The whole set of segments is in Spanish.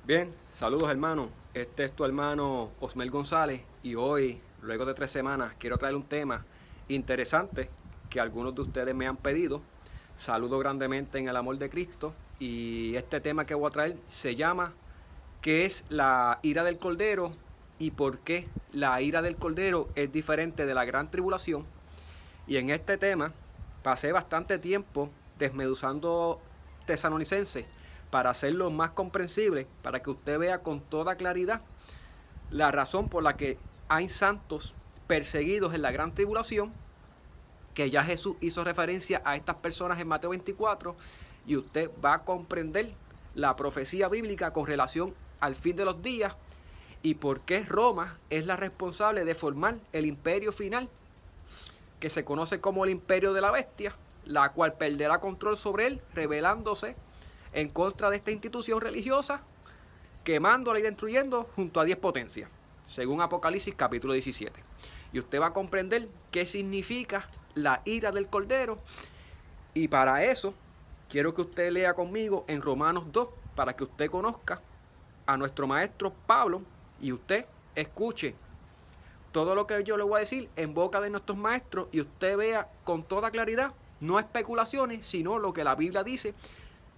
Bien, saludos hermano. Este es tu hermano Osmel González y hoy, luego de 3 semanas, quiero traer un tema interesante que algunos de ustedes me han pedido. Saludo grandemente en el amor de Cristo y este tema que voy a traer se llama ¿qué es la ira del Cordero y por qué la ira del Cordero es diferente de la gran tribulación? Y en este tema pasé bastante tiempo desmeduzando Tesalonicenses para hacerlo más comprensible, para que usted vea con toda claridad la razón por la que hay santos perseguidos en la gran tribulación, que ya Jesús hizo referencia a estas personas en Mateo 24, y usted va a comprender la profecía bíblica con relación al fin de los días y por qué Roma es la responsable de formar el imperio final, que se conoce como el imperio de la bestia, la cual perderá control sobre él, rebelándose en contra de esta institución religiosa, quemándola y destruyendo junto a 10 potencias, según Apocalipsis capítulo 17. Y usted va a comprender qué significa la ira del Cordero. Y para eso, quiero que usted lea conmigo en Romanos 2, para que usted conozca a nuestro maestro Pablo y usted escuche todo lo que yo le voy a decir en boca de nuestros maestros y usted vea con toda claridad, no especulaciones, sino lo que la Biblia dice,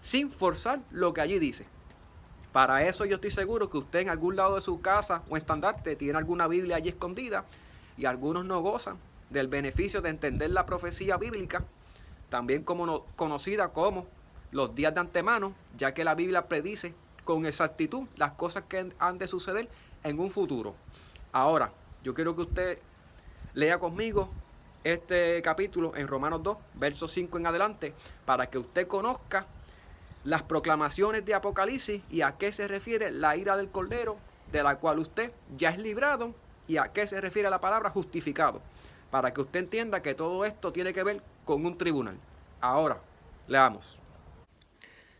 sin forzar lo que allí dice. Para eso yo estoy seguro que usted en algún lado de su casa o estandarte tiene alguna Biblia allí escondida y algunos no gozan del beneficio de entender la profecía bíblica, también conocida como los días de antemano, ya que la Biblia predice con exactitud las cosas que han de suceder en un futuro. Ahora, yo quiero que usted lea conmigo este capítulo en Romanos 2, verso 5 en adelante, para que usted conozca las proclamaciones de Apocalipsis y a qué se refiere la ira del Cordero, de la cual usted ya es librado, y a qué se refiere la palabra justificado, para que usted entienda que todo esto tiene que ver con un tribunal. Ahora, leamos.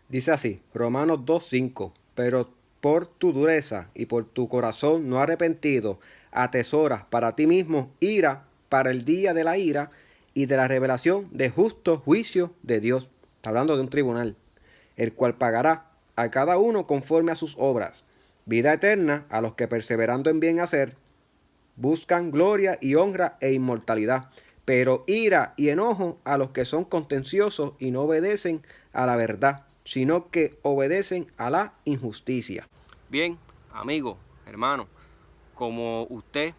Dice así, Romanos 2:5, pero por tu dureza y por tu corazón no arrepentido, atesoras para ti mismo ira para el día de la ira y de la revelación de justo juicio de Dios. Está hablando de un tribunal, el cual pagará a cada uno conforme a sus obras. Vida eterna a los que perseverando en bien hacer, buscan gloria y honra e inmortalidad, pero ira y enojo a los que son contenciosos y no obedecen a la verdad, sino que obedecen a la injusticia. Bien, amigo, hermano, como usted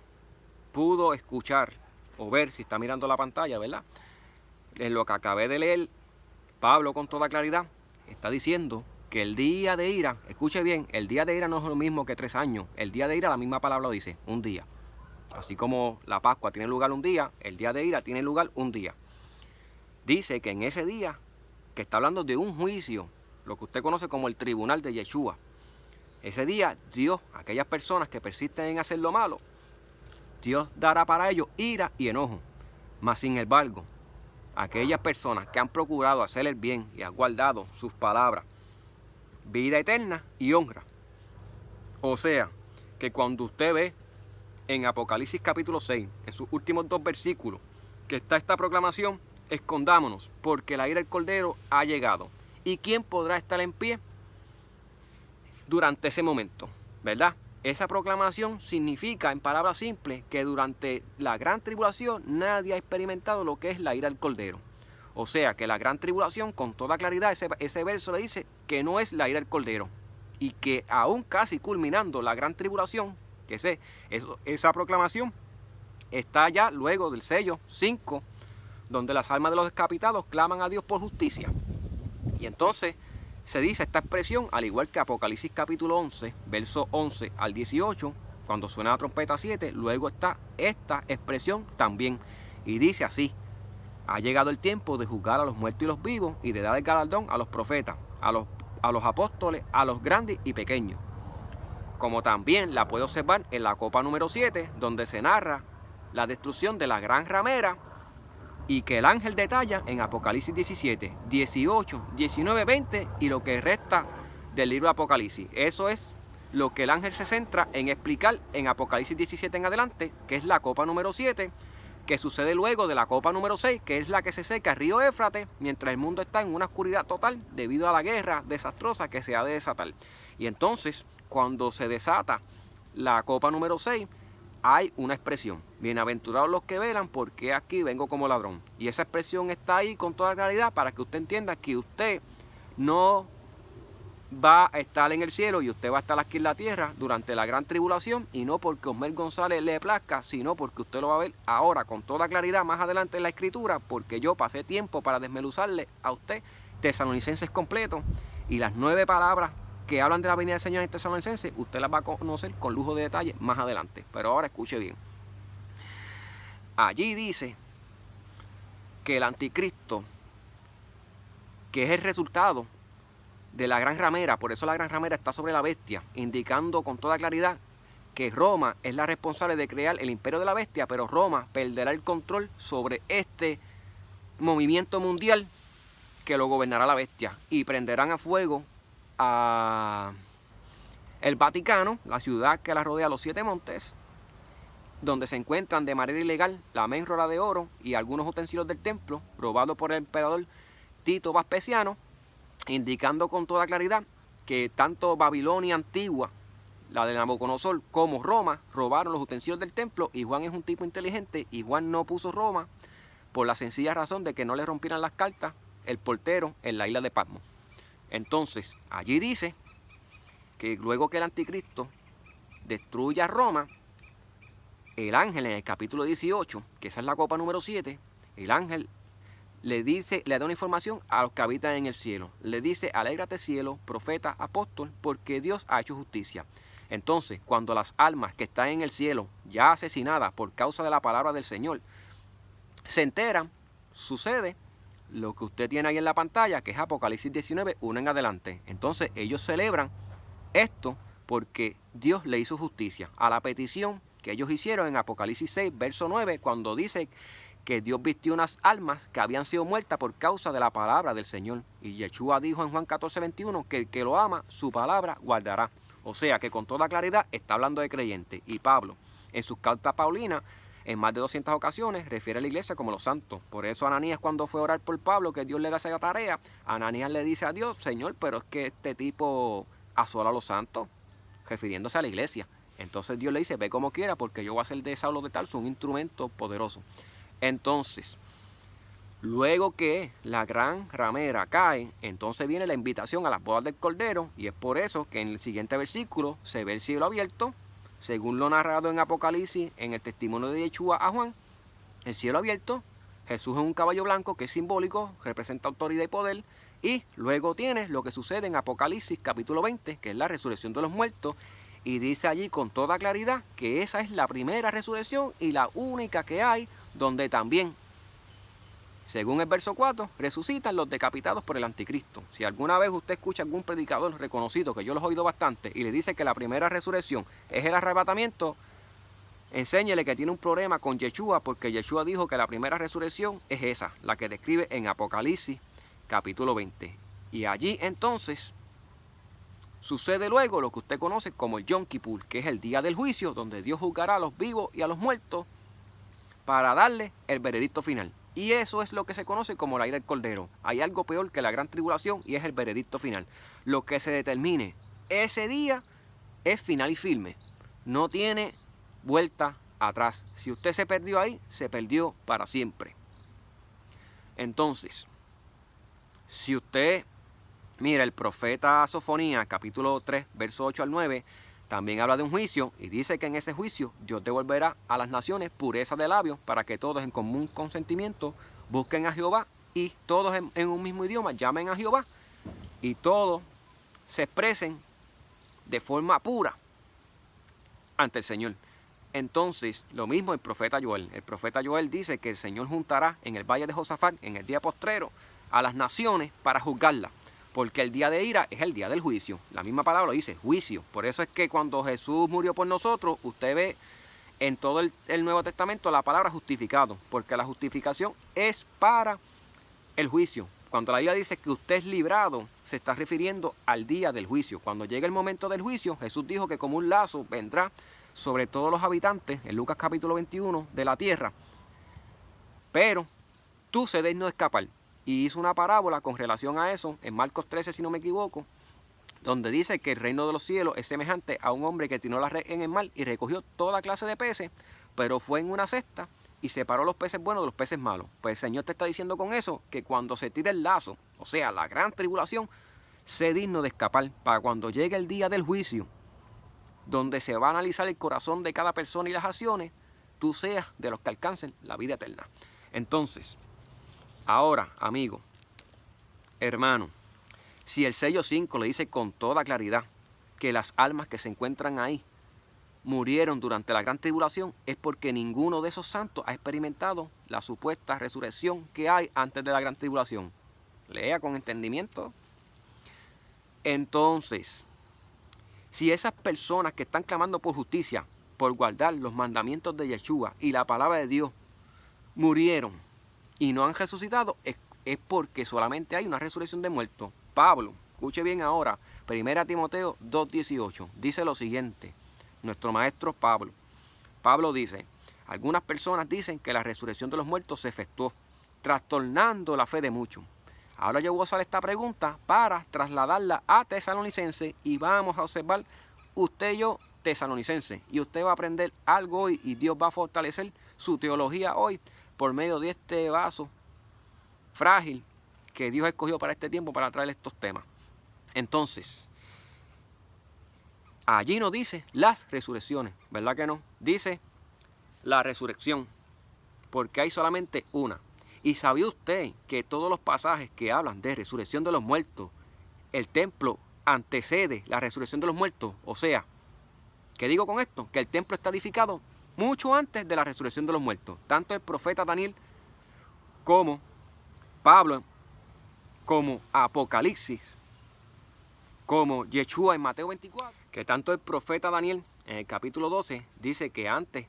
pudo escuchar o ver si está mirando la pantalla, ¿verdad? En lo que acabé de leer, Pablo con toda claridad está diciendo que el día de ira, escuche bien, el día de ira no es lo mismo que 3 años. El día de ira, la misma palabra lo dice, un día. Así como la Pascua tiene lugar un día, el día de ira tiene lugar un día. Dice que en ese día, que está hablando de un juicio, lo que usted conoce como el tribunal de Yeshua, ese día Dios, aquellas personas que persisten en hacer lo malo, Dios dará para ellos ira y enojo. Mas sin embargo, aquellas personas que han procurado hacer el bien y han guardado sus palabras, vida eterna y honra. O sea, que cuando usted ve en Apocalipsis capítulo 6, en sus últimos 2 versículos, que está esta proclamación, escondámonos, porque la ira del Cordero ha llegado. ¿Y quién podrá estar en pie durante ese momento? ¿Verdad? Esa proclamación significa, en palabras simples, que durante la gran tribulación nadie ha experimentado lo que es la ira del Cordero. O sea, que la gran tribulación, con toda claridad, ese verso le dice que no es la ira del Cordero. Y que aún casi culminando la gran tribulación, que esa proclamación está ya luego del sello 5, donde las almas de los decapitados claman a Dios por justicia. Y entonces se dice esta expresión, al igual que Apocalipsis capítulo 11, verso 11 al 18, cuando suena la trompeta 7, luego está esta expresión también. Y dice así, ha llegado el tiempo de juzgar a los muertos y los vivos y de dar el galardón a los profetas, a los apóstoles, a los grandes y pequeños. Como también la puede observar en la copa número 7, donde se narra la destrucción de la gran ramera y que el ángel detalla en Apocalipsis 17, 18, 19, 20 y lo que resta del libro de Apocalipsis. Eso es lo que el ángel se centra en explicar en Apocalipsis 17 en adelante, que es la copa número 7, que sucede luego de la copa número 6, que es la que se seca el río Éufrates, mientras el mundo está en una oscuridad total debido a la guerra desastrosa que se ha de desatar. Y entonces, cuando se desata la copa número 6, hay una expresión: bienaventurados los que velan, porque aquí vengo como ladrón. Y esa expresión está ahí con toda claridad para que usted entienda que usted no va a estar en el cielo y usted va a estar aquí en la tierra durante la gran tribulación, y no porque Osmel González le plazca, sino porque usted lo va a ver ahora con toda claridad más adelante en la escritura, porque yo pasé tiempo para desmenuzarle a usted Tesalonicenses completo, y las 9 palabras que hablan de la venida del Señor en Tesalonicenses usted las va a conocer con lujo de detalle más adelante. Pero ahora escuche bien. Allí dice que el anticristo, que es el resultado de la gran ramera, por eso la gran ramera está sobre la bestia, indicando con toda claridad que Roma es la responsable de crear el imperio de la bestia, pero Roma perderá el control sobre este movimiento mundial que lo gobernará la bestia, y prenderán a fuego a el Vaticano, la ciudad que la rodea, los 7 montes, donde se encuentran de manera ilegal la amenrora de oro y algunos utensilios del templo robados por el emperador Tito Vespasiano, indicando con toda claridad que tanto Babilonia antigua, la de Nabucodonosor, como Roma robaron los utensilios del templo, y Juan es un tipo inteligente, y Juan no puso Roma por la sencilla razón de que no le rompieran las cartas el portero en la isla de Patmos. Entonces, allí dice que luego que el anticristo destruya Roma, el ángel en el capítulo 18, que esa es la copa número 7, el ángel le da una información a los que habitan en el cielo. Le dice: alégrate cielo, profeta, apóstol, porque Dios ha hecho justicia. Entonces, cuando las almas que están en el cielo, ya asesinadas por causa de la palabra del Señor, se enteran, sucede lo que usted tiene ahí en la pantalla, que es Apocalipsis 19, 1 en adelante. Entonces ellos celebran esto porque Dios le hizo justicia a la petición que ellos hicieron en Apocalipsis 6, verso 9, cuando dice que Dios vistió unas almas que habían sido muertas por causa de la palabra del Señor. Y Yeshua dijo en Juan 14, 21, que el que lo ama, su palabra guardará. O sea que con toda claridad está hablando de creyentes. Y Pablo, en sus cartas paulinas, en más de 200 ocasiones, refiere a la iglesia como los santos. Por eso Ananías, cuando fue a orar por Pablo, que Dios le da esa tarea, Ananías le dice a Dios: Señor, pero es que este tipo asola a los santos, refiriéndose a la iglesia. Entonces Dios le dice: ve como quiera, porque yo voy a hacer de Saulo de Tarso un instrumento poderoso. Entonces, luego que la gran ramera cae, entonces viene la invitación a las bodas del Cordero, y es por eso que en el siguiente versículo se ve el cielo abierto, según lo narrado en Apocalipsis, en el testimonio de Yeshua a Juan, el cielo abierto, Jesús en un caballo blanco, que es simbólico, representa autoridad y poder, y luego tienes lo que sucede en Apocalipsis capítulo 20, que es la resurrección de los muertos, y dice allí con toda claridad que esa es la primera resurrección y la única que hay, donde también, según el verso 4, resucitan los decapitados por el anticristo. Si alguna vez usted escucha a algún predicador reconocido, que yo los he oído bastante, y le dice que la primera resurrección es el arrebatamiento, enséñele que tiene un problema con Yeshua, porque Yeshua dijo que la primera resurrección es esa, la que describe en Apocalipsis capítulo 20. Y allí entonces sucede luego lo que usted conoce como el Yom Kippur, que es el día del juicio, donde Dios juzgará a los vivos y a los muertos para darle el veredicto final. Y eso es lo que se conoce como la ira del Cordero. Hay algo peor que la gran tribulación, y es el veredicto final. Lo que se determine ese día es final y firme. No tiene vuelta atrás. Si usted se perdió ahí, se perdió para siempre. Entonces, si usted mira el profeta Sofonías, capítulo 3, verso 8 al 9, también habla de un juicio, y dice que en ese juicio Dios devolverá a las naciones pureza de labios, para que todos en común consentimiento busquen a Jehová, y todos en un mismo idioma llamen a Jehová, y todos se expresen de forma pura ante el Señor. Entonces, lo mismo el profeta Joel. El profeta Joel dice que el Señor juntará en el valle de Josafat, en el día postrero, a las naciones para juzgarlas, porque el día de ira es el día del juicio. La misma palabra dice, juicio. Por eso es que cuando Jesús murió por nosotros, usted ve en todo el Nuevo Testamento la palabra justificado, porque la justificación es para el juicio. Cuando la Biblia dice que usted es librado, se está refiriendo al día del juicio. Cuando llegue el momento del juicio, Jesús dijo que como un lazo vendrá sobre todos los habitantes, en Lucas capítulo 21, de la tierra. Pero tú cedéis no escapar. Y hizo una parábola con relación a eso, en Marcos 13, si no me equivoco, donde dice que el reino de los cielos es semejante a un hombre que tiró la red en el mar y recogió toda clase de peces, pero fue en una cesta y separó los peces buenos de los peces malos. Pues el Señor te está diciendo con eso que cuando se tire el lazo, o sea, la gran tribulación, sé digno de escapar para cuando llegue el día del juicio, donde se va a analizar el corazón de cada persona y las acciones, tú seas de los que alcancen la vida eterna. Entonces, ahora, amigo, hermano, si el sello 5 le dice con toda claridad que las almas que se encuentran ahí murieron durante la gran tribulación, es porque ninguno de esos santos ha experimentado la supuesta resurrección que hay antes de la gran tribulación. Lea con entendimiento. Entonces, si esas personas que están clamando por justicia, por guardar los mandamientos de Yeshua y la palabra de Dios, murieron y no han resucitado, es porque solamente hay una resurrección de muertos. Pablo, escuche bien ahora, 1 Timoteo 2:18, dice lo siguiente, nuestro maestro Pablo. Pablo dice, algunas personas dicen que la resurrección de los muertos se efectuó, trastornando la fe de muchos. Ahora yo voy a usar esta pregunta para trasladarla a Tesalonicenses y vamos a observar usted y yo Tesalonicenses. Y usted va a aprender algo hoy y Dios va a fortalecer su teología hoy por medio de este vaso frágil que Dios escogió para este tiempo para traer estos temas. Entonces, allí no dice las resurrecciones, ¿verdad que no? Dice la resurrección, porque hay solamente una. ¿Y sabía usted que todos los pasajes que hablan de resurrección de los muertos, el templo antecede la resurrección de los muertos? O sea, ¿qué digo con esto? Que el templo está edificado mucho antes de la resurrección de los muertos. Tanto el profeta Daniel como Pablo, como Apocalipsis, como Yeshua en Mateo 24, que tanto el profeta Daniel en el capítulo 12 dice que antes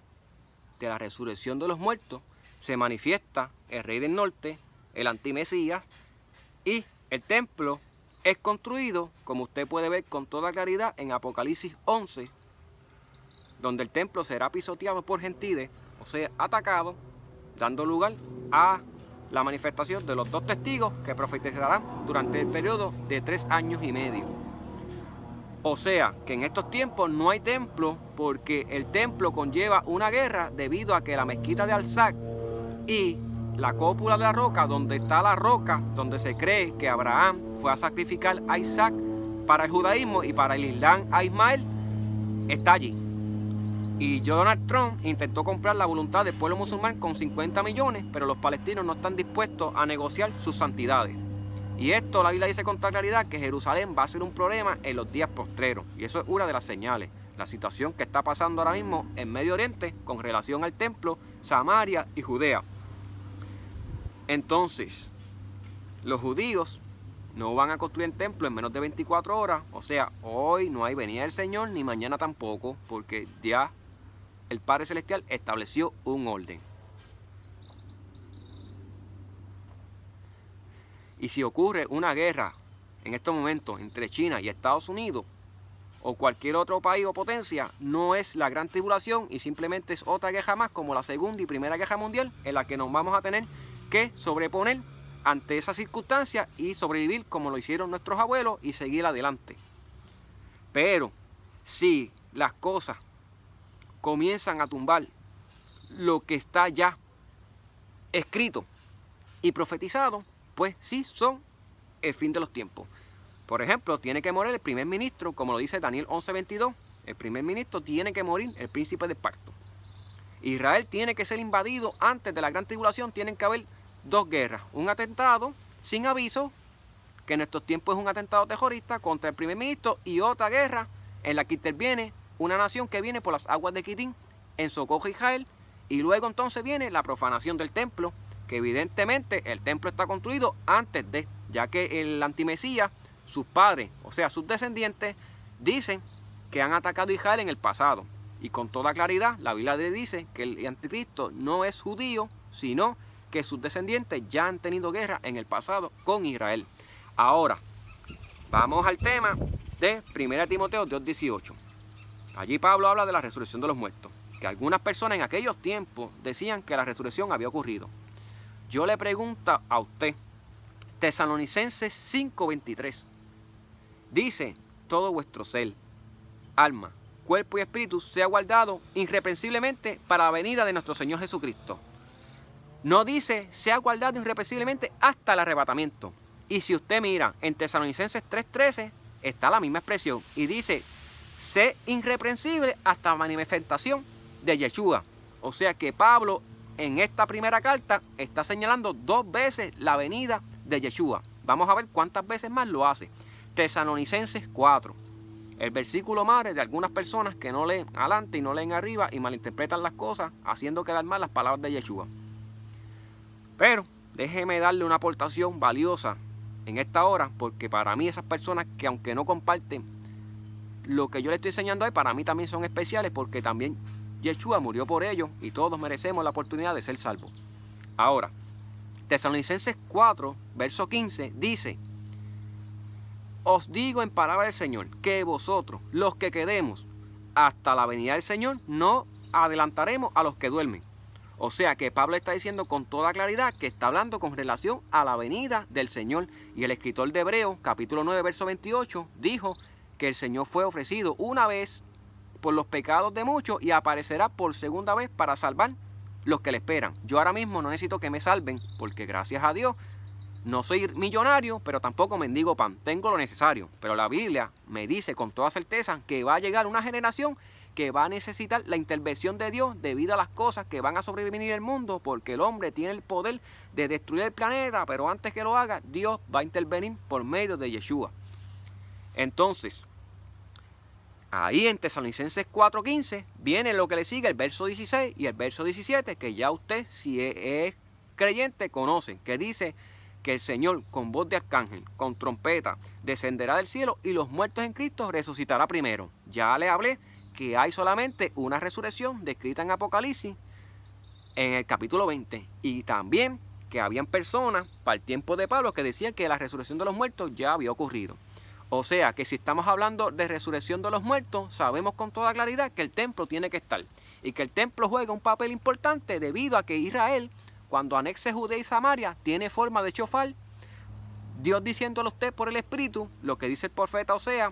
de la resurrección de los muertos se manifiesta el rey del norte, el antimesías, y el templo es construido, como usted puede ver con toda claridad en Apocalipsis 11, donde el templo será pisoteado por gentiles, o sea, atacado, dando lugar a la manifestación de los dos testigos que profetizarán durante el periodo de 3 años y medio. O sea, que en estos tiempos no hay templo porque el templo conlleva una guerra debido a que la mezquita de Al-Aqsa y la cópula de la roca, donde está la roca, donde se cree que Abraham fue a sacrificar a Isaac para el judaísmo y para el Islam a Ismael, está allí. Y Donald Trump intentó comprar la voluntad del pueblo musulmán con 50 millones, pero los palestinos no están dispuestos a negociar sus santidades. Y esto la Biblia dice con toda claridad que Jerusalén va a ser un problema en los días postreros. Y eso es una de las señales. La situación que está pasando ahora mismo en Medio Oriente con relación al templo, Samaria y Judea. Entonces, los judíos no van a construir el templo en menos de 24 horas. O sea, hoy no hay venida del Señor ni mañana tampoco, porque ya el Padre Celestial estableció un orden. Y si ocurre una guerra en estos momentos entre China y Estados Unidos o cualquier otro país o potencia, no es la gran tribulación y simplemente es otra guerra más como la Segunda y Primera Guerra Mundial en la que nos vamos a tener que sobreponer ante esas circunstancias y sobrevivir como lo hicieron nuestros abuelos y seguir adelante. Pero si las cosas comienzan a tumbar lo que está ya escrito y profetizado, pues sí son el fin de los tiempos. Por ejemplo, tiene que morir el primer ministro, como lo dice Daniel 11:22. El primer ministro tiene que morir, el príncipe del pacto. Israel tiene que ser invadido antes de la gran tribulación. Tienen que haber 2 guerras. Un atentado sin aviso, que en estos tiempos es un atentado terrorista contra el primer ministro, y otra guerra en la que interviene una nación que viene por las aguas de Quitín en socorro a Israel. Y luego entonces viene la profanación del templo, que evidentemente el templo está construido antes de, ya que el antimesías, sus padres, o sea, sus descendientes, dicen que han atacado a Israel en el pasado. Y con toda claridad, la Biblia dice que el anticristo no es judío, sino que sus descendientes ya han tenido guerra en el pasado con Israel. Ahora, vamos al tema de 1 Timoteo 2:18. Allí Pablo habla de la resurrección de los muertos, que algunas personas en aquellos tiempos decían que la resurrección había ocurrido. Yo le pregunto a usted, Tesalonicenses 5:23, dice todo vuestro ser, alma, cuerpo y espíritu sea guardado irreprensiblemente para la venida de nuestro Señor Jesucristo. No dice sea guardado irreprensiblemente hasta el arrebatamiento. Y si usted mira en Tesalonicenses 3:13 está la misma expresión y dice sé irreprensible hasta la manifestación de Yeshua. O sea que Pablo en esta primera carta está señalando 2 veces la venida de Yeshua. Vamos a ver cuántas veces más lo hace. Tesalonicenses 4. El versículo madre de algunas personas que no leen adelante y no leen arriba y malinterpretan las cosas, haciendo quedar mal las palabras de Yeshua. Pero déjeme darle una aportación valiosa en esta hora, porque para mí esas personas que aunque no comparten lo que yo le estoy enseñando ahí, para mí también son especiales, porque también Yeshua murió por ellos y todos merecemos la oportunidad de ser salvos. Ahora, Tesalonicenses 4, verso 15, dice: os digo en palabra del Señor, que vosotros, los que quedemos hasta la venida del Señor, no adelantaremos a los que duermen. O sea que Pablo está diciendo con toda claridad que está hablando con relación a la venida del Señor. Y el escritor de Hebreos, capítulo 9, verso 28, dijo que el Señor fue ofrecido una vez por los pecados de muchos y aparecerá por segunda vez para salvar los que le esperan. Yo ahora mismo no necesito que me salven, porque gracias a Dios no soy millonario, pero tampoco mendigo pan. Tengo lo necesario. Pero la Biblia me dice con toda certeza que va a llegar una generación que va a necesitar la intervención de Dios debido a las cosas que van a sobrevivir en el mundo, porque el hombre tiene el poder de destruir el planeta, pero antes que lo haga, Dios va a intervenir por medio de Yeshua. Entonces, ahí en Tesalonicenses 4:15 viene lo que le sigue, el verso 16 y el verso 17, que ya usted, si es creyente, conoce, que dice que el Señor con voz de arcángel, con trompeta, descenderá del cielo y los muertos en Cristo resucitará primero. Ya le hablé que hay solamente una resurrección descrita en Apocalipsis en el capítulo 20, y también que habían personas para el tiempo de Pablo que decían que la resurrección de los muertos ya había ocurrido. O sea que si estamos hablando de resurrección de los muertos, sabemos con toda claridad que el templo tiene que estar y que el templo juega un papel importante debido a que Israel, cuando anexe Judea y Samaria, tiene forma de chofar, Dios diciéndole a usted por el Espíritu lo que dice el profeta Oseas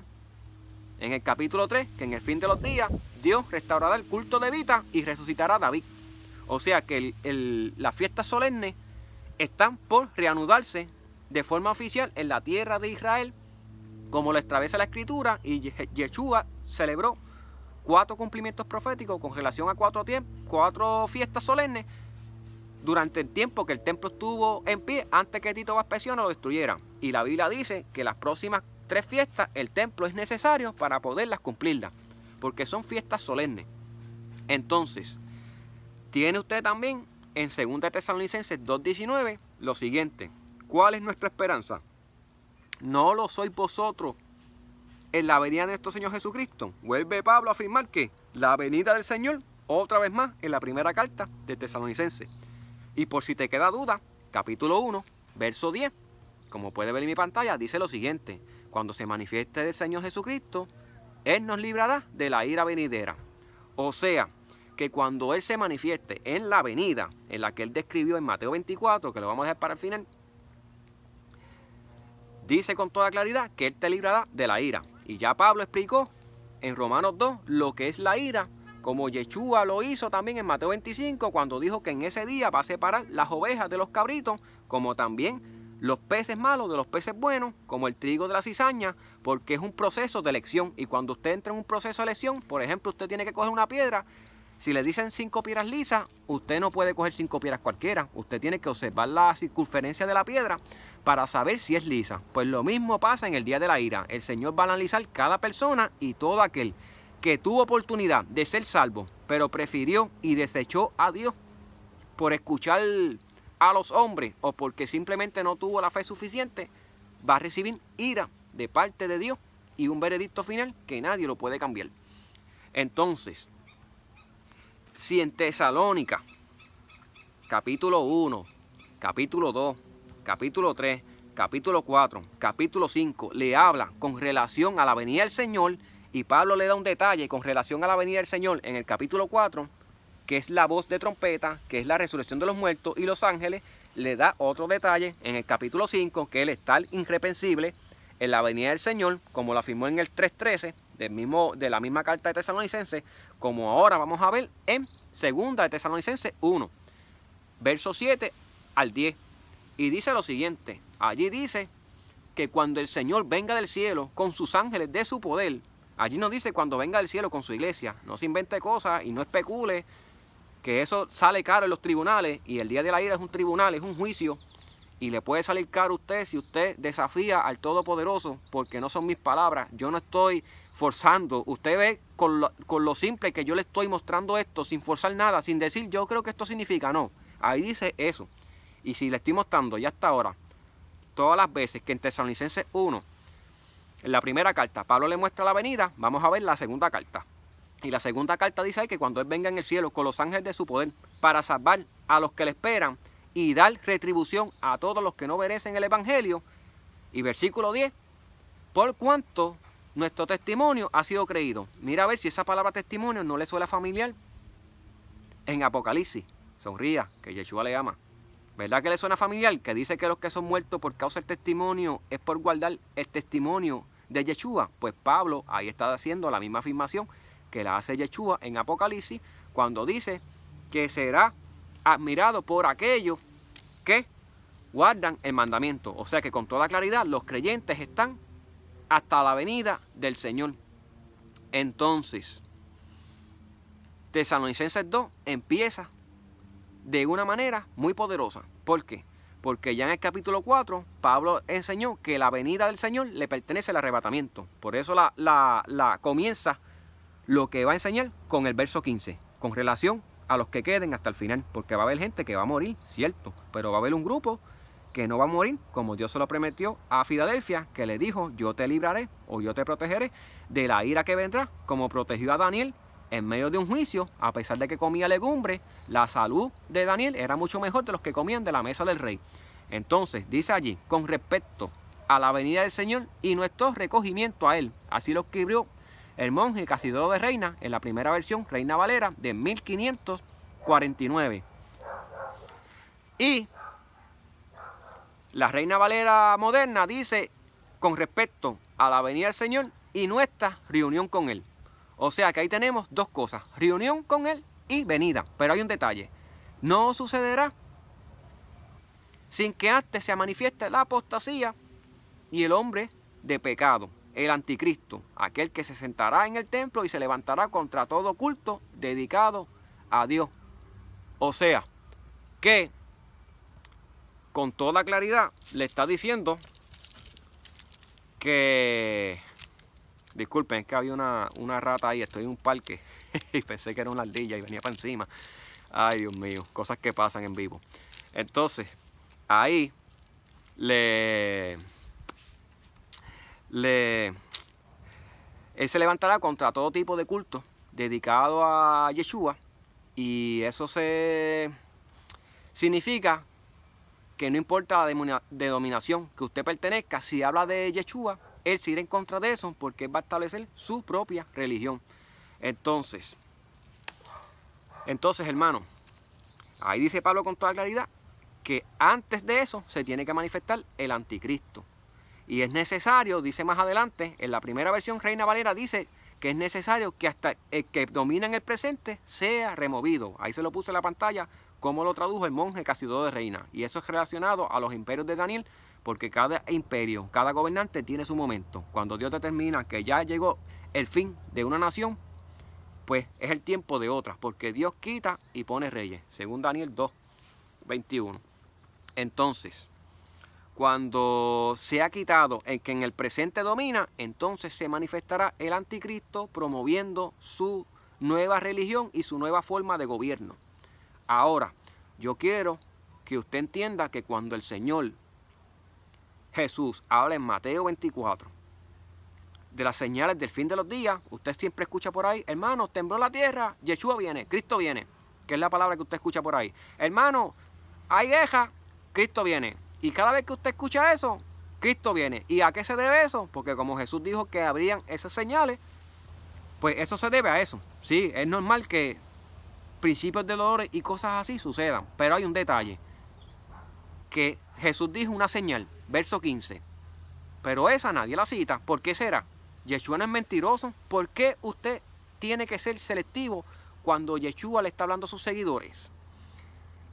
en el capítulo 3, que en el fin de los días Dios restaurará el culto de Vita y resucitará a David. O sea que las fiestas solemnes están por reanudarse de forma oficial en la tierra de Israel, como lo establece la Escritura, y Yeshua celebró 4 cumplimientos proféticos con relación a 4 fiestas solemnes durante el tiempo que el templo estuvo en pie antes que Tito Vespasiano lo destruyera. Y la Biblia dice que las próximas 3 fiestas el templo es necesario para poderlas cumplirlas, porque son fiestas solemnes. Entonces, tiene usted también en 2 Tesalonicenses 2:19 lo siguiente: ¿cuál es nuestra esperanza? ¿No lo sois vosotros en la venida de nuestro Señor Jesucristo? Vuelve Pablo a afirmar que la venida del Señor, otra vez más, en la primera carta de Tesalonicenses. Y por si te queda duda, capítulo 1, verso 10, como puede ver en mi pantalla, dice lo siguiente: cuando se manifieste el Señor Jesucristo, Él nos librará de la ira venidera. O sea, que cuando Él se manifieste en la venida, en la que Él describió en Mateo 24, que lo vamos a dejar para el final, dice con toda claridad que Él te librará de la ira. Y ya Pablo explicó en Romanos 2 lo que es la ira, como Yeshua lo hizo también en Mateo 25, cuando dijo que en ese día va a separar las ovejas de los cabritos, como también los peces malos de los peces buenos, como el trigo de la cizaña, porque es un proceso de elección. Y cuando usted entra en un proceso de elección, por ejemplo, usted tiene que coger una piedra. Si le dicen 5 piedras lisas, usted no puede coger 5 piedras cualquiera. Usted tiene que observar la circunferencia de la piedra para saber si es lisa. Pues lo mismo pasa en el día de la ira. El Señor va a analizar cada persona, y todo aquel que tuvo oportunidad de ser salvo, pero prefirió y desechó a Dios por escuchar a los hombres o porque simplemente no tuvo la fe suficiente, va a recibir ira de parte de Dios y un veredicto final que nadie lo puede cambiar. Entonces, si en Tesalónica, capítulo 1, capítulo 2, capítulo 3, capítulo 4, capítulo 5, le habla con relación a la venida del Señor, y Pablo le da un detalle con relación a la venida del Señor en el capítulo 4, que es la voz de trompeta, que es la resurrección de los muertos, y los ángeles, le da otro detalle en el capítulo 5, que es el estar irreprensible en la venida del Señor, como lo afirmó en el 3:13 de la misma carta de Tesalonicenses, como ahora vamos a ver en 2 de Tesalonicenses 1, verso 7 al 10. Y dice lo siguiente, allí dice que cuando el Señor venga del cielo con sus ángeles de su poder, allí nos dice cuando venga del cielo con su iglesia, no se invente cosas y no especule, que eso sale caro en los tribunales, y el día de la ira es un tribunal, es un juicio, y le puede salir caro a usted si usted desafía al Todopoderoso, porque no son mis palabras, yo no estoy forzando. Usted ve con lo simple que yo le estoy mostrando esto, sin forzar nada, sin decir yo creo que esto significa, no, ahí dice eso. Y si le estoy mostrando ya hasta ahora, todas las veces que en Tesalonicenses 1, en la primera carta, Pablo le muestra la venida, vamos a ver la segunda carta. Y la segunda carta dice ahí que cuando Él venga en el cielo con los ángeles de su poder para salvar a los que le esperan y dar retribución a todos los que no merecen el Evangelio. Y versículo 10, por cuanto nuestro testimonio ha sido creído. Mira a ver si esa palabra testimonio no le suena familiar. En Apocalipsis, sonría, que Yeshua le ama. ¿Verdad que le suena familiar? Que dice que los que son muertos por causa del testimonio es por guardar el testimonio de Yeshua. Pues Pablo ahí está haciendo la misma afirmación que la hace Yeshua en Apocalipsis, cuando dice que será admirado por aquellos que guardan el mandamiento. O sea que con toda claridad los creyentes están hasta la venida del Señor. Entonces, Tesalonicenses 2 empieza de una manera muy poderosa. ¿Por qué? Porque ya en el capítulo 4, Pablo enseñó que la venida del Señor le pertenece al arrebatamiento. Por eso la comienza lo que va a enseñar con el verso 15, con relación a los que queden hasta el final. Porque va a haber gente que va a morir, cierto, pero va a haber un grupo que no va a morir, como Dios se lo prometió a Filadelfia, que le dijo, yo te libraré o yo te protegeré de la ira que vendrá, como protegió a Daniel en medio de un juicio, a pesar de que comía legumbre. La salud de Daniel era mucho mejor de los que comían de la mesa del rey. Entonces, dice allí, con respecto a la venida del Señor y nuestro recogimiento a Él, así lo escribió el monje Casidoro de Reina, en la primera versión, Reina Valera, de 1549. Y la Reina Valera moderna dice, con respecto a la venida del Señor y nuestra reunión con Él. O sea que ahí tenemos dos cosas, reunión con Él y venida. Pero hay un detalle, no sucederá sin que antes se manifieste la apostasía y el hombre de pecado, el anticristo, aquel que se sentará en el templo y se levantará contra todo culto dedicado a Dios. O sea, que con toda claridad le está diciendo que... Disculpen, es que había una rata ahí, estoy en un parque y pensé que era una ardilla y venía para encima. Ay, Dios mío, cosas que pasan en vivo. Entonces, ahí él se levantará contra todo tipo de culto dedicado a Yeshua, y eso significa que no importa la denominación que usted pertenezca, si habla de Yeshua, él se irá en contra de eso, porque él va a establecer su propia religión. Entonces, hermano, ahí dice Pablo con toda claridad que antes de eso se tiene que manifestar el anticristo. Y es necesario, dice más adelante, en la primera versión Reina Valera dice que es necesario que hasta el que domina en el presente sea removido. Ahí se lo puse en la pantalla, como lo tradujo el monje Casidoro de Reina. Y eso es relacionado a los imperios de Daniel, porque cada imperio, cada gobernante tiene su momento. Cuando Dios determina que ya llegó el fin de una nación, pues es el tiempo de otra, porque Dios quita y pone reyes, según Daniel 2:21. Entonces, cuando se ha quitado el que en el presente domina, entonces se manifestará el anticristo promoviendo su nueva religión y su nueva forma de gobierno. Ahora, yo quiero que usted entienda que cuando el Señor Jesús habla en Mateo 24 de las señales del fin de los días, usted siempre escucha por ahí, hermano, tembló la tierra, Yeshua viene, Cristo viene, que es la palabra que usted escucha por ahí. Hermano, hay queja, Cristo viene. Y cada vez que usted escucha eso, Cristo viene. ¿Y a qué se debe eso? Porque como Jesús dijo que habrían esas señales, pues eso se debe a eso. Sí, es normal que principios de dolores y cosas así sucedan. Pero hay un detalle, que Jesús dijo una señal, verso 15. pero esa nadie la cita. ¿Por qué será? Yeshua no es mentiroso. ¿Por qué usted tiene que ser selectivo cuando Yeshua le está hablando a sus seguidores?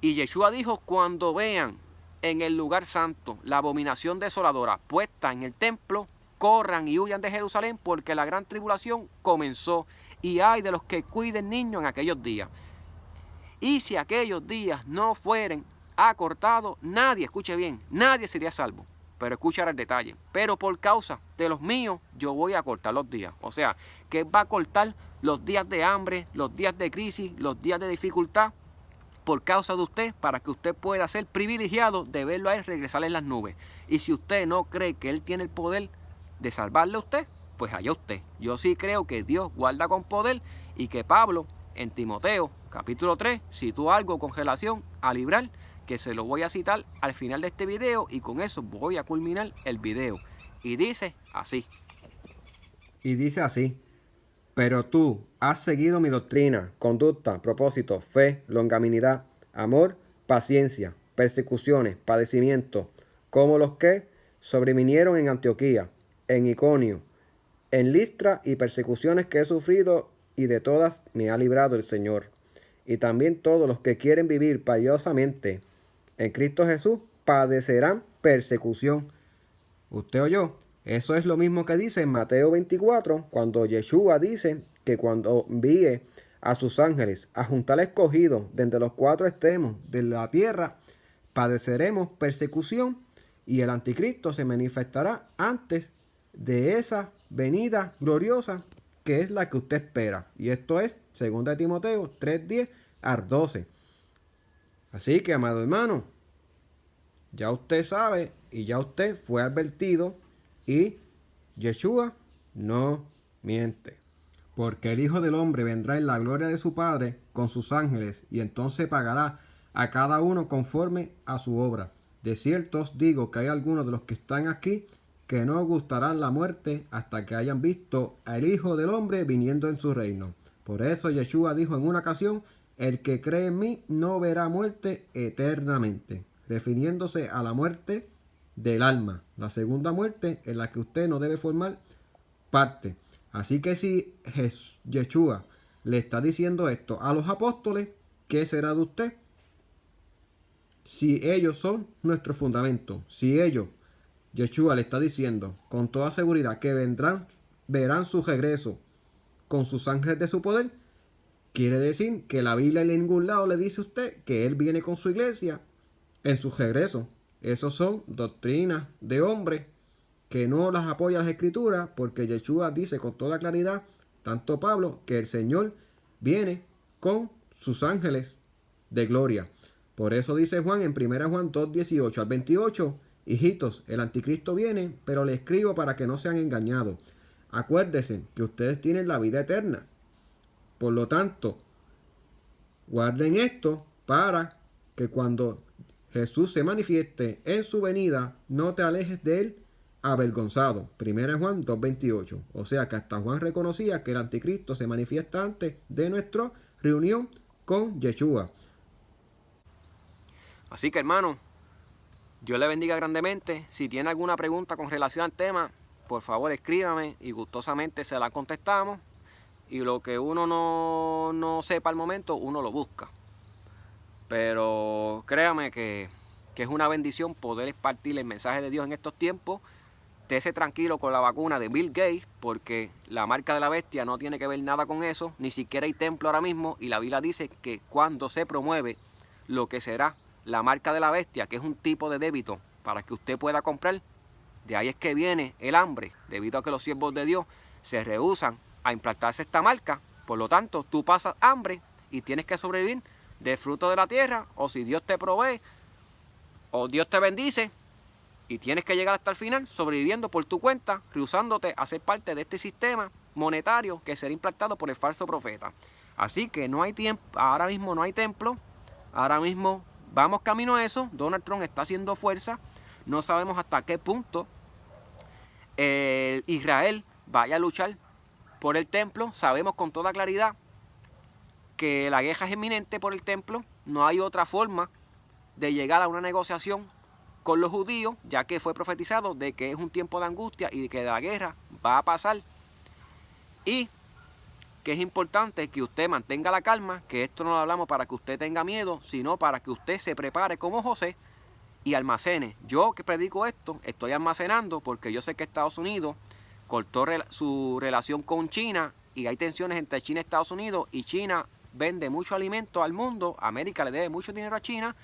Y Yeshua dijo, cuando vean en el lugar santo la abominación desoladora puesta en el templo, corran y huyan de Jerusalén, porque la gran tribulación comenzó, y hay de los que cuiden niños en aquellos días. Y si aquellos días no fueren acortados, nadie, escuche bien, nadie sería salvo. Pero escucha el detalle. Pero por causa de los míos, yo voy a cortar los días. O sea, que va a cortar los días de hambre, los días de crisis, los días de dificultad, por causa de usted, para que usted pueda ser privilegiado de verlo a él regresar en las nubes. Y si usted no cree que él tiene el poder de salvarle a usted, pues allá usted. Yo sí creo que Dios guarda con poder y que Pablo en Timoteo capítulo 3 citó algo con relación a librar, que se lo voy a citar al final de este video, y con eso voy a culminar el video. Y dice así. Pero tú has seguido mi doctrina, conducta, propósito, fe, longanimidad, amor, paciencia, persecuciones, padecimientos, como los que sobrevinieron en Antioquía, en Iconio, en Listra, y persecuciones que he sufrido, y de todas me ha librado el Señor. Y también todos los que quieren vivir piadosamente en Cristo Jesús padecerán persecución. ¿Usted oyó? Eso es lo mismo que dice en Mateo 24, cuando Yeshua dice que cuando envíe a sus ángeles a juntar escogidos desde los cuatro extremos de la tierra, padeceremos persecución, y el anticristo se manifestará antes de esa venida gloriosa, que es la que usted espera. Y esto es 2 Timoteo 3:10 al 12. Así que, amado hermano, ya usted sabe y ya usted fue advertido, y Yeshua no miente. Porque el Hijo del Hombre vendrá en la gloria de su Padre con sus ángeles, y entonces pagará a cada uno conforme a su obra. De cierto os digo que hay algunos de los que están aquí que no gustarán la muerte hasta que hayan visto al Hijo del Hombre viniendo en su reino. Por eso Yeshua dijo en una ocasión, el que cree en mí no verá muerte eternamente, refiriéndose a la muerte del alma, la segunda muerte en la que usted no debe formar parte. Así que si Yeshua le está diciendo esto a los apóstoles, ¿qué será de usted? Si ellos son nuestro fundamento, si ellos, Yeshua le está diciendo con toda seguridad que verán su regreso con sus ángeles de su poder, quiere decir que la Biblia en ningún lado le dice a usted que Él viene con su iglesia en su regreso. Esos son doctrinas de hombres que no las apoya las escrituras, porque Yeshua dice con toda claridad, tanto Pablo, que el Señor viene con sus ángeles de gloria. Por eso dice Juan en 1 Juan 2:18 al 28, hijitos, el anticristo viene, pero le escribo para que no sean engañados. Acuérdense que ustedes tienen la vida eterna. Por lo tanto, guarden esto para que cuando Jesús se manifieste en su venida, no te alejes de él avergonzado. 1 Juan 2:28. O sea que hasta Juan reconocía que el anticristo se manifiesta antes de nuestra reunión con Yeshua. Así que, hermano, Dios le bendiga grandemente. Si tiene alguna pregunta con relación al tema, por favor escríbame y gustosamente se la contestamos. Y lo que uno no sepa al momento, uno lo busca. Pero créame que es una bendición poder impartir el mensaje de Dios en estos tiempos. Estése tranquilo con la vacuna de Bill Gates, porque la marca de la bestia no tiene que ver nada con eso. Ni siquiera hay templo ahora mismo, y la Biblia dice que cuando se promueve lo que será la marca de la bestia, que es un tipo de débito para que usted pueda comprar, de ahí es que viene el hambre, debido a que los siervos de Dios se rehúsan a implantarse esta marca. Por lo tanto, tú pasas hambre y tienes que sobrevivir de fruto de la tierra, o si Dios te provee o Dios te bendice, y tienes que llegar hasta el final sobreviviendo por tu cuenta, rehusándote a ser parte de este sistema monetario que será implantado por el falso profeta. Así que no hay tiempo, ahora mismo no hay templo, ahora mismo vamos camino a eso. Donald Trump está haciendo fuerza, no sabemos hasta qué punto Israel vaya a luchar por el templo. Sabemos con toda claridad que la guerra es inminente por el templo, no hay otra forma de llegar a una negociación con los judíos, ya que fue profetizado de que es un tiempo de angustia y de que la guerra va a pasar. Y que es importante que usted mantenga la calma, que esto no lo hablamos para que usted tenga miedo, sino para que usted se prepare como José y almacene. Yo que predico esto, estoy almacenando porque yo sé que Estados Unidos cortó su relación con China y hay tensiones entre China y Estados Unidos, y China vende mucho alimento al mundo, América le debe mucho dinero a China,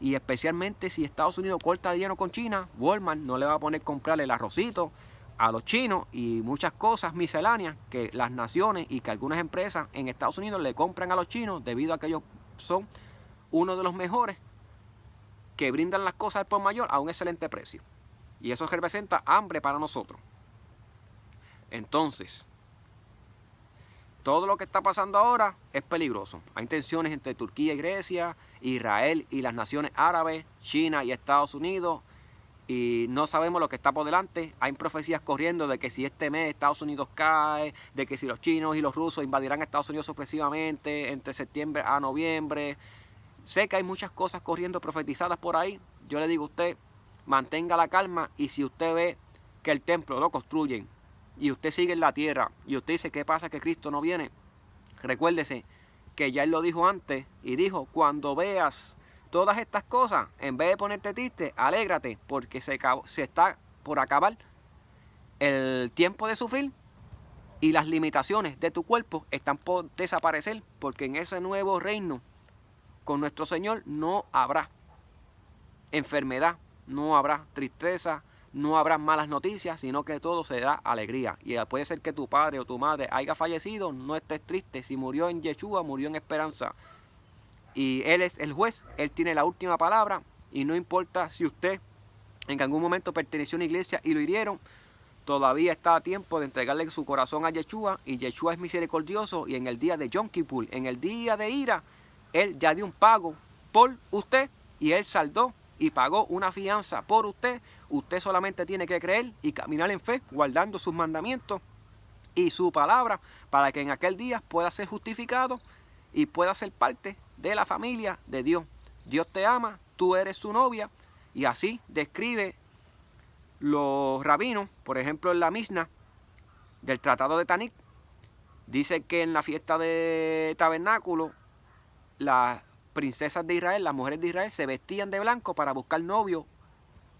y especialmente si Estados Unidos corta dinero con China, Walmart no le va a poner comprarle el arrocito a los chinos y muchas cosas misceláneas que las naciones y que algunas empresas en Estados Unidos le compran a los chinos debido a que ellos son uno de los mejores que brindan las cosas al por mayor a un excelente precio. Y eso representa hambre para nosotros. Entonces, todo lo que está pasando ahora es peligroso. Hay tensiones entre Turquía y Grecia, Israel y las naciones árabes, China y Estados Unidos, y no sabemos lo que está por delante. Hay profecías corriendo de que si este mes Estados Unidos cae, de que si los chinos y los rusos invadirán Estados Unidos sorpresivamente entre septiembre a noviembre. Sé que hay muchas cosas corriendo profetizadas por ahí. Yo le digo a usted, mantenga la calma, y si usted ve que el templo lo construyen y usted sigue en la tierra y usted dice, ¿qué pasa que Cristo no viene? Recuérdese que ya Él lo dijo antes y dijo, cuando veas todas estas cosas, en vez de ponerte triste, alégrate, porque se está por acabar el tiempo de sufrir y las limitaciones de tu cuerpo están por desaparecer, porque en ese nuevo reino con nuestro Señor no habrá enfermedad, no habrá tristeza, no habrá malas noticias, sino que todo se da alegría. Y puede ser que tu padre o tu madre haya fallecido, no estés triste. Si murió en Yeshua, murió en esperanza. Y Él es el juez, Él tiene la última palabra, y no importa si usted en algún momento perteneció a una iglesia y lo hirieron, todavía está a tiempo de entregarle su corazón a Yeshua, y Yeshua es misericordioso, y en el día de Yom Kippur, en el día de ira, Él ya dio un pago por usted, y Él saldó y pagó una fianza por usted. Usted solamente tiene que creer y caminar en fe, guardando sus mandamientos y su palabra, para que en aquel día pueda ser justificado y pueda ser parte de la familia de Dios. Dios te ama, tú eres su novia, y así describe los rabinos. Por ejemplo, en la Mishnah del Tratado de Tanit, dice que en la fiesta de tabernáculo, las princesas de Israel, las mujeres de Israel, se vestían de blanco para buscar novio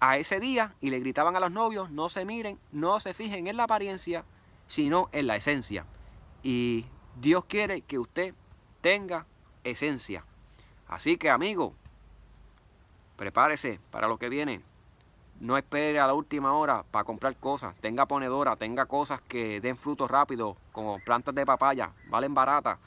a ese día, y le gritaban a los novios, no se miren, no se fijen en la apariencia, sino en la esencia. Y Dios quiere que usted tenga esencia. Así que, amigo, prepárese para lo que viene. No espere a la última hora para comprar cosas. Tenga ponedora, tenga cosas que den frutos rápido, como plantas de papaya, valen baratas,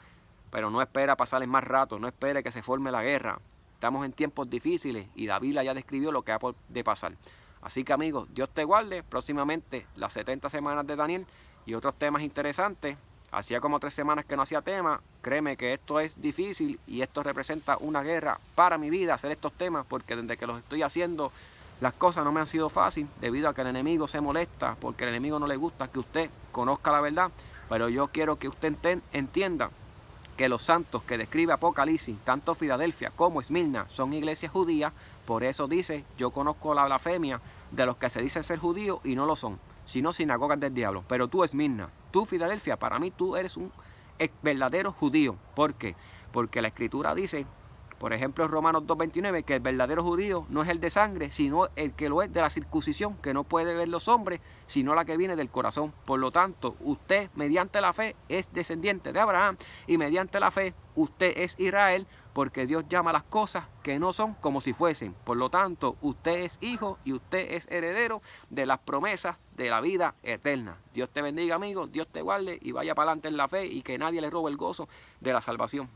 pero no espera pasarles más rato, no espere que se forme la guerra. Estamos en tiempos difíciles y la Biblia ya describió lo que ha de pasar. Así que, amigos, Dios te guarde. Próximamente las 70 semanas de Daniel y otros temas interesantes. Hacía como 3 semanas que no hacía tema. Créeme que esto es difícil y esto representa una guerra para mi vida, hacer estos temas, porque desde que los estoy haciendo las cosas no me han sido fácil, debido a que el enemigo se molesta, porque el enemigo no le gusta que usted conozca la verdad. Pero yo quiero que usted entienda que los santos que describe Apocalipsis, tanto Filadelfia como Esmirna, son iglesias judías. Por eso dice, yo conozco la blasfemia de los que se dicen ser judíos y no lo son, sino sinagogas del diablo. Pero tú, Esmirna, tú, Filadelfia, para mí tú eres un verdadero judío. ¿Por qué? Porque la Escritura dice, por ejemplo en Romanos 2:29, que el verdadero judío no es el de sangre, sino el que lo es de la circuncisión, que no puede ver los hombres, sino la que viene del corazón. Por lo tanto, usted mediante la fe es descendiente de Abraham, y mediante la fe usted es Israel, porque Dios llama las cosas que no son como si fuesen. Por lo tanto, usted es hijo y usted es heredero de las promesas de la vida eterna. Dios te bendiga, amigo, Dios te guarde y vaya para adelante en la fe, y que nadie le robe el gozo de la salvación.